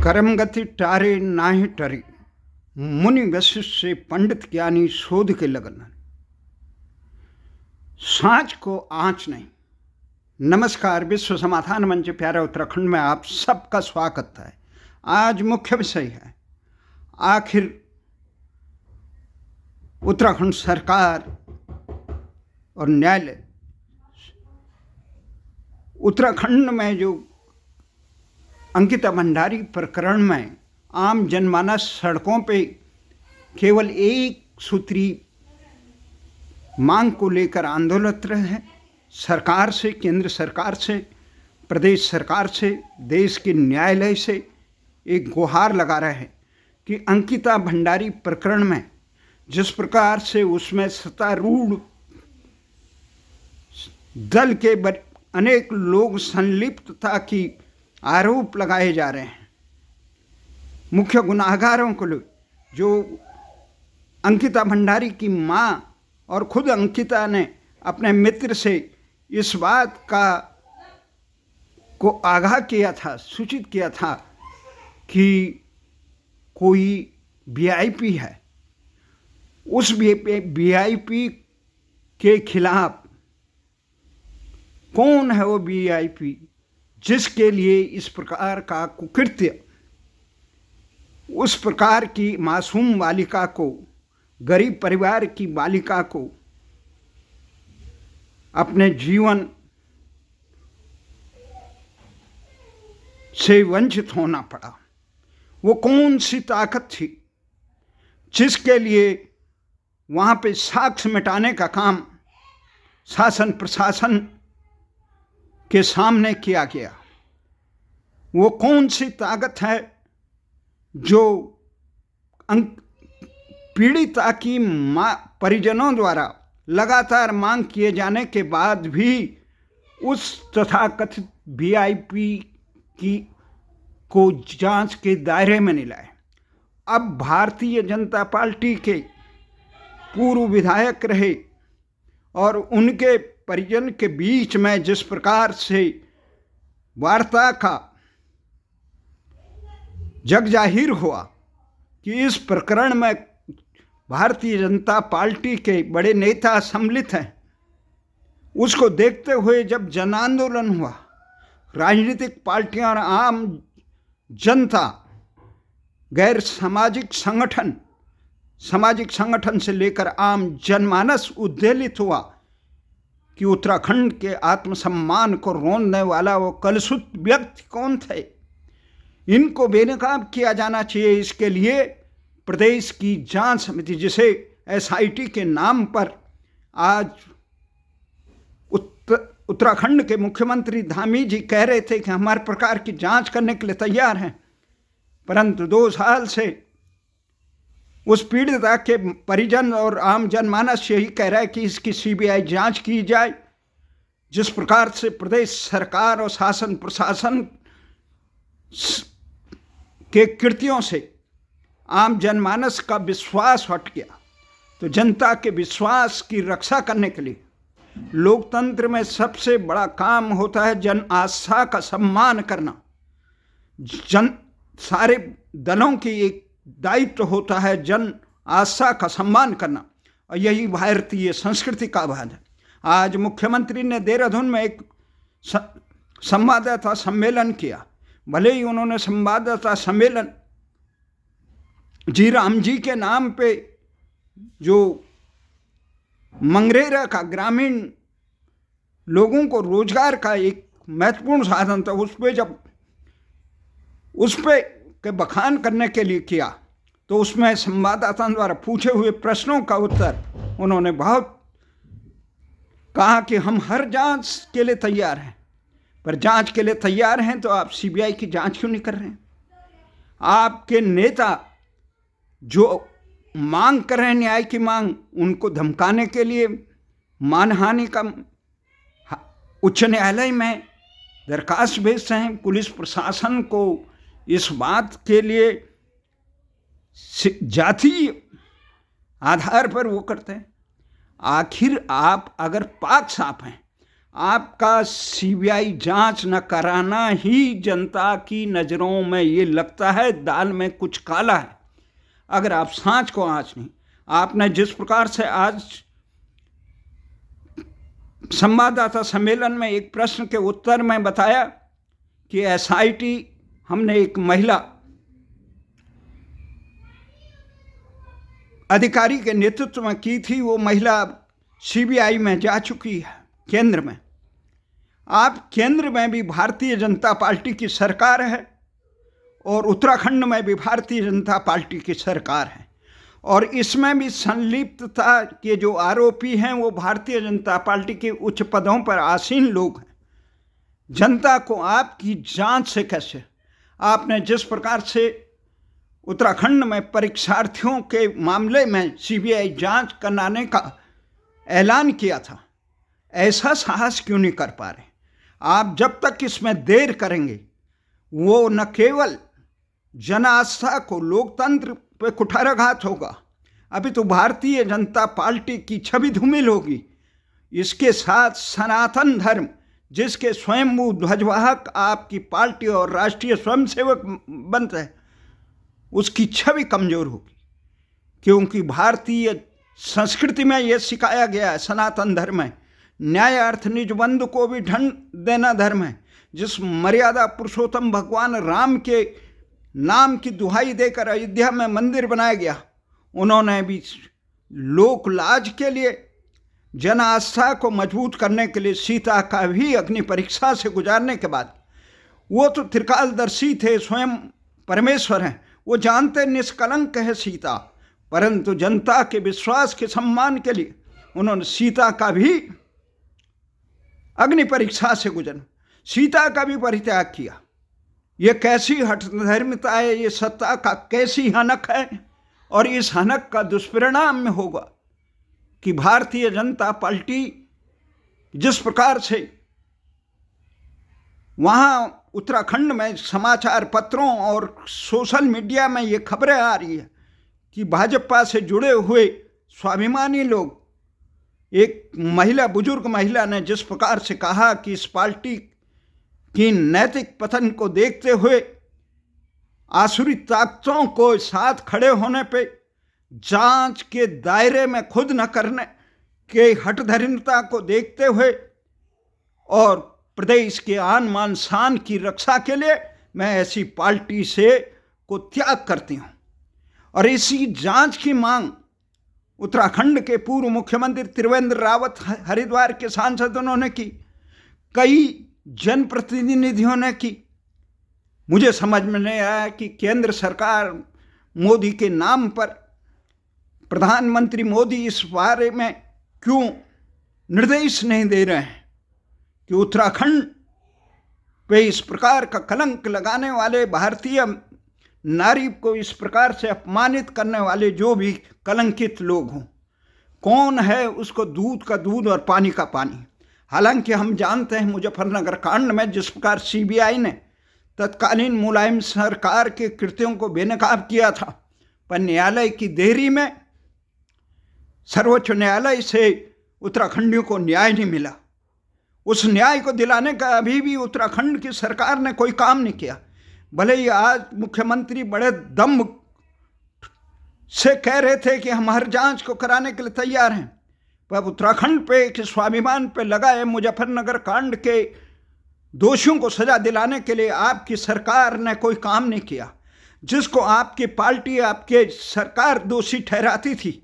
कर्म गति टारे नाहि टरी, मुनि वशिष्ठ से पंडित ज्ञानी शोध के लगन। सांच को आँच नहीं। नमस्कार, विश्व समाधान मंच प्यारा उत्तराखंड में आप सबका स्वागत है। आज मुख्य विषय है, आखिर उत्तराखंड सरकार और न्यायालय उत्तराखंड में जो अंकिता भंडारी प्रकरण में आम जनमानस सड़कों पे केवल एक सूत्री मांग को लेकर आंदोलित रहे हैं। सरकार से, केंद्र सरकार से, प्रदेश सरकार से, देश के न्यायालय से एक गुहार लगा रहे हैं कि अंकिता भंडारी प्रकरण में जिस प्रकार से उसमें सत्तारूढ़ दल के अनेक लोग संलिप्तता की आरोप लगाए जा रहे हैं, मुख्य गुनाहगारों को जो अंकिता भंडारी की मां और खुद अंकिता ने अपने मित्र से इस बात को आगाह किया था, सूचित किया था कि कोई वीआईपी है, उस वीआईपी के खिलाफ कौन है वो वीआईपी जिसके लिए इस प्रकार का कुकृत्य, उस प्रकार की मासूम बालिका को, गरीब परिवार की बालिका को अपने जीवन से वंचित होना पड़ा। वो कौन सी ताकत थी जिसके लिए वहाँ पे साक्ष्य मिटाने का काम शासन प्रशासन के सामने किया गया? वो कौन सी ताकत है जो पीड़िता की परिजनों द्वारा लगातार मांग किए जाने के बाद भी उस तथाकथित वीआईपी को जांच के दायरे में नहीं लाए? अब भारतीय जनता पार्टी के पूर्व विधायक रहे और उनके परिजन के बीच में जिस प्रकार से वार्ता का जग जाहिर हुआ कि इस प्रकरण में भारतीय जनता पार्टी के बड़े नेता सम्मिलित हैं, उसको देखते हुए जब जन आंदोलन हुआ, राजनीतिक पार्टियां और आम जनता, गैर सामाजिक संगठन से लेकर आम जनमानस उद्वेलित हुआ कि उत्तराखंड के आत्मसम्मान को रोंदने वाला वो कलुषित व्यक्ति कौन थे, इनको बेनकाब किया जाना चाहिए। इसके लिए प्रदेश की जांच समिति, जिसे एसआईटी के नाम पर आज उत्तराखंड के मुख्यमंत्री धामी जी कह रहे थे कि हमारे प्रकार की जांच करने के लिए तैयार हैं, परंतु 2 साल से उस पीड़िता के परिजन और आम जनमानस यही कह रहा है कि इसकी सीबीआई जांच की जाए। जिस प्रकार से प्रदेश सरकार और शासन प्रशासन के कृत्यों से आम जनमानस का विश्वास हट गया, तो जनता के विश्वास की रक्षा करने के लिए लोकतंत्र में सबसे बड़ा काम होता है जन आस्था का सम्मान करना। सारे दलों की एक दायित्व होता है जन आस्था का सम्मान करना, और यही भारतीय संस्कृति का भाग है। आज मुख्यमंत्री ने देहरादून में एक संवाददाता सम्मेलन किया। भले ही उन्होंने संवाददाता सम्मेलन जी राम जी के नाम पे, जो मंगरेरा का ग्रामीण लोगों को रोजगार का एक महत्वपूर्ण साधन था, उस पे के बखान करने के लिए किया, तो उसमें संवाददाताओं द्वारा पूछे हुए प्रश्नों का उत्तर उन्होंने बहुत कहा कि हम हर जांच के लिए तैयार हैं, पर जांच के लिए तैयार हैं तो आप सीबीआई की जांच क्यों नहीं कर रहे हैं? आपके नेता जो मांग कर रहे हैं, न्याय की मांग, उनको धमकाने के लिए मानहानि का उच्च न्यायालय में दरखास्त भेजते हैं। पुलिस प्रशासन को इस बात के लिए जातीय आधार पर वो करते हैं। आखिर आप अगर पाक साफ हैं, आपका सीबीआई जांच न कराना ही जनता की नज़रों में ये लगता है दाल में कुछ काला है। अगर आप सांच को आंच नहीं, आपने जिस प्रकार से आज संवाददाता सम्मेलन में एक प्रश्न के उत्तर में बताया कि एसआईटी हमने एक महिला अधिकारी के नेतृत्व में की थी, वो महिला सीबीआई में जा चुकी है केंद्र में। आप केंद्र में भी भारतीय जनता पार्टी की सरकार है और उत्तराखंड में भी भारतीय जनता पार्टी की सरकार है, और इसमें भी संलिप्तता के जो आरोपी हैं वो भारतीय जनता पार्टी के उच्च पदों पर आसीन लोग हैं। जनता को आपकी जांच से कैसे, आपने जिस प्रकार से उत्तराखंड में परीक्षार्थियों के मामले में सीबीआई जांच कराने का ऐलान किया था, ऐसा साहस क्यों नहीं कर पा रहे? आप जब तक इसमें देर करेंगे वो न केवल जन आस्था को, लोकतंत्र पे कुठाराघात होगा, अभी तो भारतीय जनता पार्टी की छवि धूमिल होगी। इसके साथ सनातन धर्म, जिसके स्वयंभू ध्वजवाहक आपकी पार्टी और राष्ट्रीय स्वयंसेवक बनते हैं, उसकी छवि कमजोर होगी। क्योंकि भारतीय संस्कृति में यह सिखाया गया है, सनातन धर्म है, न्याय अर्थ निज बंधु को भी ढंग देना धर्म है। जिस मर्यादा पुरुषोत्तम भगवान राम के नाम की दुहाई देकर अयोध्या में मंदिर बनाया गया, उन्होंने भी लोक लाज के लिए, जन आस्था को मजबूत करने के लिए सीता का भी अग्नि परीक्षा से गुजारने के बाद, वो तो त्रिकालदर्शी थे, स्वयं परमेश्वर हैं, वो जानते निष्कलंक है सीता, परंतु जनता के विश्वास के सम्मान के लिए उन्होंने सीता का भी अग्नि परीक्षा से गुजर, सीता का भी परित्याग किया। ये कैसी हठधर्मिता है, ये सत्ता का कैसी हनक है, और इस हनक का दुष्परिणाम में होगा कि भारतीय जनता पार्टी जिस प्रकार से वहाँ उत्तराखंड में समाचार पत्रों और सोशल मीडिया में ये खबरें आ रही है कि भाजपा से जुड़े हुए स्वाभिमानी लोग, एक महिला, बुजुर्ग महिला ने जिस प्रकार से कहा कि इस पार्टी की नैतिक पतन को देखते हुए, आसुरी ताकतों को साथ खड़े होने पे, जांच के दायरे में खुद न करने के हठधर्मिता को देखते हुए और प्रदेश के आन मान शान की रक्षा के लिए मैं ऐसी पार्टी से को त्याग करती हूँ। और इसी जांच की मांग उत्तराखंड के पूर्व मुख्यमंत्री त्रिवेंद्र रावत, हरिद्वार के सांसदों ने की, कई जनप्रतिनिधियों ने की। मुझे समझ में नहीं आया कि केंद्र सरकार मोदी के नाम पर, प्रधानमंत्री मोदी इस बारे में क्यों निर्देश नहीं दे रहे हैं कि उत्तराखंड पे इस प्रकार का कलंक लगाने वाले, भारतीय नारी को इस प्रकार से अपमानित करने वाले जो भी कलंकित लोग हों, कौन है उसको दूध का दूध और पानी का पानी। हालांकि हम जानते हैं मुजफ्फरनगर कांड में जिस प्रकार सीबीआई ने तत्कालीन मुलायम सरकार के कृत्यों को बेनकाब किया था, पर न्यायालय की देरी में सर्वोच्च न्यायालय से उत्तराखंडियों को न्याय नहीं मिला। उस न्याय को दिलाने का अभी भी उत्तराखंड की सरकार ने कोई काम नहीं किया। भले ही आज मुख्यमंत्री बड़े दम से कह रहे थे कि हम हर जांच को कराने के लिए तैयार हैं, पर उत्तराखंड पे के स्वाभिमान पे लगाए मुजफ्फरनगर कांड के दोषियों को सजा दिलाने के लिए आपकी सरकार ने कोई काम नहीं किया। जिसको आपकी पार्टी, आपके सरकार दोषी ठहराती थी,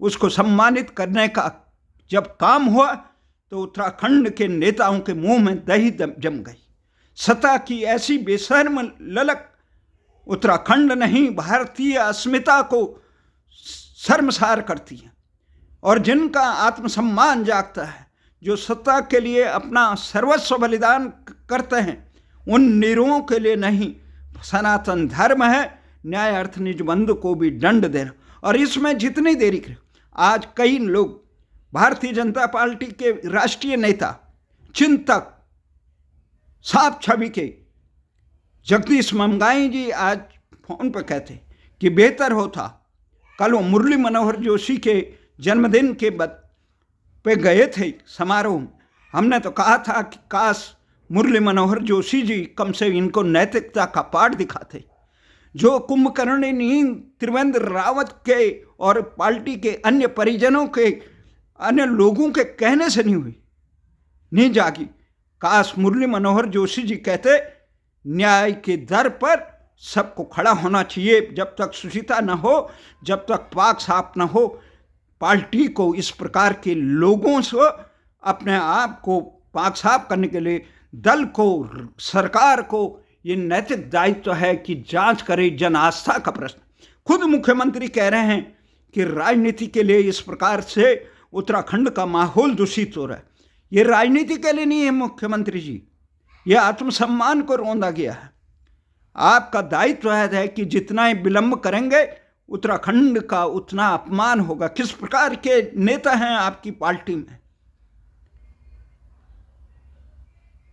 उसको सम्मानित करने का जब काम हुआ तो उत्तराखंड के नेताओं के मुंह में दही जम गई। सत्ता की ऐसी बेशर्म ललक उत्तराखंड नहीं, भारतीय अस्मिता को शर्मसार करती है। और जिनका आत्मसम्मान जागता है, जो सत्ता के लिए अपना सर्वस्व बलिदान करते हैं, उन निरों के लिए नहीं, सनातन धर्म है न्याय अर्थ निज बंधु को भी दंड देना। और इसमें जितनी देरी करें, आज कई लोग भारतीय जनता पार्टी के राष्ट्रीय नेता, चिंतक, साफ छवि के जगदीश मंगाई जी आज फोन पर कहते कि बेहतर होता, कल वो मुरली मनोहर जोशी के जन्मदिन के पे गए थे समारोह, हमने तो कहा था कि काश मुरली मनोहर जोशी जी कम से इनको नैतिकता का पाठ दिखाते, जो कुंभकर्ण नींद त्रिवेंद्र रावत के और पार्टी के अन्य परिजनों के, अन्य लोगों के कहने से नहीं हुई, नहीं जागी। काश मुरली मनोहर जोशी जी कहते, न्याय के दर पर सबको खड़ा होना चाहिए, जब तक सुचिता न हो, जब तक पाक साफ न हो, पार्टी को इस प्रकार के लोगों से अपने आप को पाक साफ करने के लिए दल को, सरकार को ये नैतिक दायित्व है कि जांच करे जन आस्था का प्रश्न। खुद मुख्यमंत्री कह रहे हैं कि राजनीति के लिए इस प्रकार से उत्तराखंड का माहौल दूषित हो रहा है। ये राजनीति के लिए नहीं है मुख्यमंत्री जी, ये आत्मसम्मान को रौंदा गया है। आपका दायित्व है कि जितना ही विलंब करेंगे उत्तराखंड का उतना अपमान होगा। किस प्रकार के नेता हैं आपकी पार्टी में?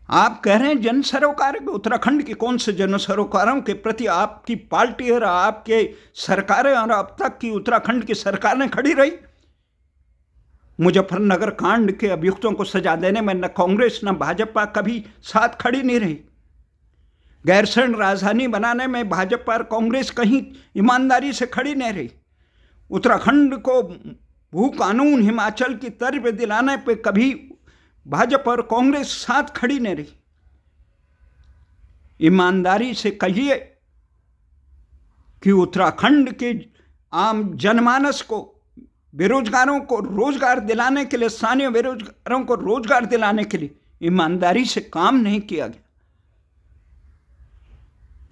आप कह रहे हैं जन सरोकार, उत्तराखंड के कौन से जन सरोकारों के प्रति आपकी पार्टी और आपके सरकारें और अब तक की उत्तराखंड की सरकारें खड़ी रही? मुजफ्फरनगर कांड के अभियुक्तों को सजा देने में न कांग्रेस न भाजपा कभी साथ खड़ी नहीं रही। गैरसैंण राजधानी बनाने में भाजपा और कांग्रेस कहीं ईमानदारी से खड़ी नहीं रही। उत्तराखंड को भू कानून हिमाचल की तर्ज पे दिलाने पे कभी भाजपा और कांग्रेस साथ खड़ी नहीं रही। ईमानदारी से कहिए कि उत्तराखंड के आम जनमानस को, बेरोजगारों को रोजगार दिलाने के लिए, स्थानीय बेरोजगारों को रोजगार दिलाने के लिए ईमानदारी से काम नहीं किया गया।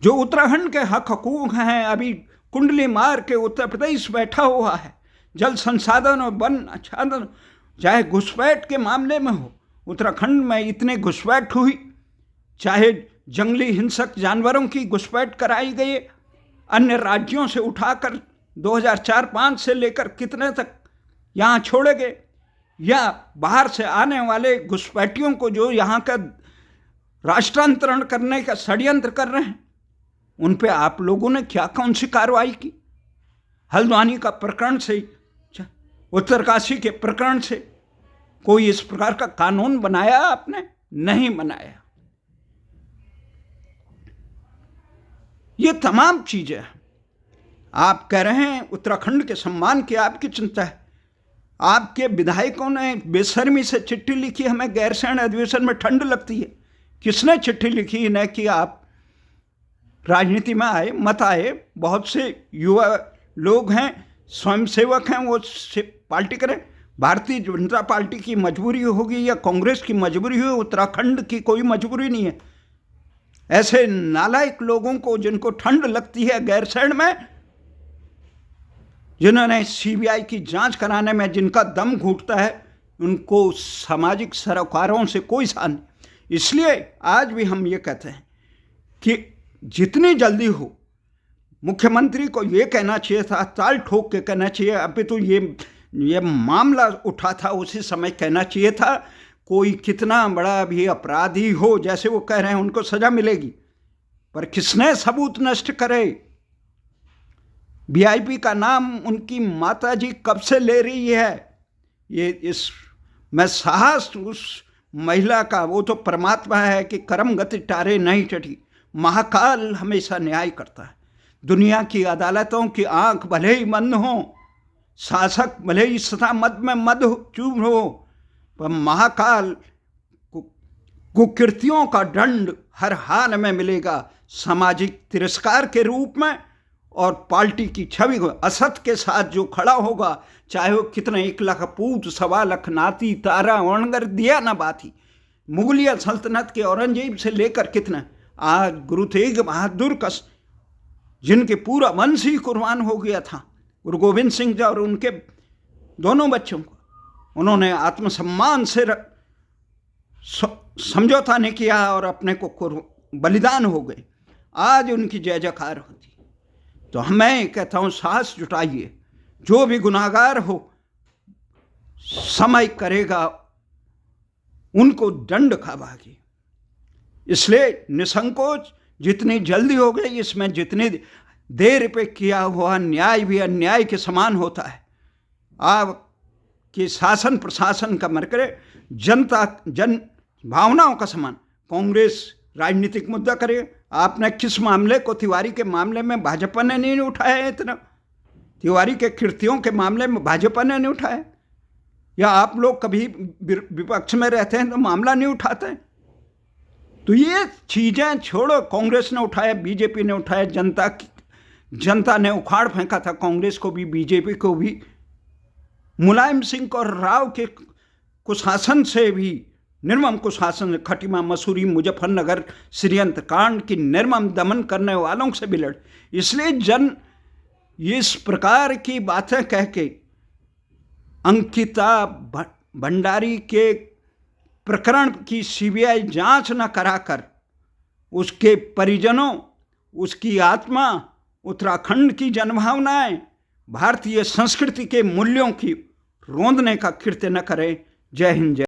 जो उत्तराखंड के हक हकूक हैं, अभी कुंडली मार के उत्तर प्रदेश बैठा हुआ है। जल संसाधन और वन आच्छादन, चाहे घुसपैठ के मामले में हो, उत्तराखंड में इतने घुसपैठ हुई, चाहे जंगली हिंसक जानवरों की घुसपैठ कराई गई, अन्य राज्यों से उठाकर 2004-05 से लेकर कितने तक यहाँ छोड़े गए, या बाहर से आने वाले घुसपैठियों को जो यहाँ का राष्ट्रांतरण करने का षड्यंत्र कर रहे हैं, उन पे आप लोगों ने क्या कौन सी कार्रवाई की? हल्द्वानी का प्रकरण से, उत्तरकाशी के प्रकरण से कोई इस प्रकार का कानून बनाया आपने? नहीं बनाया। ये तमाम चीजें आप कह रहे हैं उत्तराखंड के सम्मान की आपकी चिंता है। आपके विधायकों ने बेशर्मी से चिट्ठी लिखी, हमें गैरसैंण अधिवेशन में ठंड लगती है। किसने चिट्ठी लिखी इन्हें कि आप राजनीति में आए, मत आए? बहुत से युवा लोग हैं, स्वयंसेवक हैं, वो पार्टी करें। भारतीय जनता पार्टी की मजबूरी होगी या कांग्रेस की मजबूरी हो, उत्तराखंड की कोई मजबूरी नहीं है। ऐसे नालायक लोगों को जिनको ठंड लगती है गैरसैंण में, जिन्होंने सीबीआई की जांच कराने में जिनका दम घुटता है, उनको सामाजिक सरोकारों से कोई सान नहीं। इसलिए आज भी हम ये कहते हैं कि जितनी जल्दी हो मुख्यमंत्री को ये कहना चाहिए था, ताल ठोक के कहना चाहिए। अभी तो ये मामला उठा था, उसी समय कहना चाहिए था। कोई कितना बड़ा भी अपराधी हो, जैसे वो कह रहे हैं, उनको सजा मिलेगी, पर किसने सबूत नष्ट करे? वीआईपी का नाम उनकी माताजी कब से ले रही है? ये इस मैं साहस उस महिला का, वो तो परमात्मा है कि कर्म गति टारे नहीं चढ़ी। महाकाल हमेशा न्याय करता है। दुनिया की अदालतों की आंख भले ही बंद हो, शासक भले ही सदा मद में मद चूर हो, पर महाकाल कुकृतियों का दंड हर हाल में मिलेगा, सामाजिक तिरस्कार के रूप में। और पार्टी की छवि को असत के साथ जो खड़ा होगा, चाहे वो कितने 1 लाख पूत, 1.25 लाख नाती, तारा वणगर दिया ना बाती, मुगलिया सल्तनत के औरंगजेब से लेकर कितना, आज गुरु तेग बहादुर का, जिनके पूरा वंश ही कुर्बान हो गया था, गुरु गोविंद सिंह जी और उनके दोनों बच्चों को उन्होंने आत्मसम्मान से समझौता नहीं किया और अपने को बलिदान हो गए। आज उनकी जय जयकार होती। तो मैं कहता हूँ, साहस जुटाइए, जो भी गुनाहगार हो समय करेगा, उनको दंड खावागी। इसलिए निसंकोच, जितनी जल्दी हो गई, इसमें जितनी देर पे किया हुआ न्याय भी अन्याय के समान होता है। आपके शासन प्रशासन का मरकरे जन भावनाओं का सम्मान। कांग्रेस राजनीतिक मुद्दा करे, आपने किस मामले को, तिवारी के मामले में भाजपा ने नहीं उठाया इतना, तिवारी के कृत्यों के मामले में भाजपा ने नहीं उठाया, या आप लोग कभी विपक्ष में रहते हैं तो मामला नहीं उठाते? तो ये चीज़ें छोड़ो, कांग्रेस ने उठाया, बीजेपी ने उठाया, जनता ने उखाड़ फेंका था कांग्रेस को भी, बीजेपी को भी। मुलायम सिंह और राव के कुशासन से भी, निर्मम कुशासन, खटीमा, मसूरी, मुजफ्फरनगर षड्यंत्र कांड की निर्मम दमन करने वालों से भी लड़। इसलिए जन इस प्रकार की बातें कह के अंकिता भंडारी के प्रकरण की सीबीआई जांच न कराकर उसके परिजनों, उसकी आत्मा, उत्तराखंड की जनभावनाएं, भारतीय संस्कृति के मूल्यों की रोंदने का कृत्य न करें। जय हिंद, जय।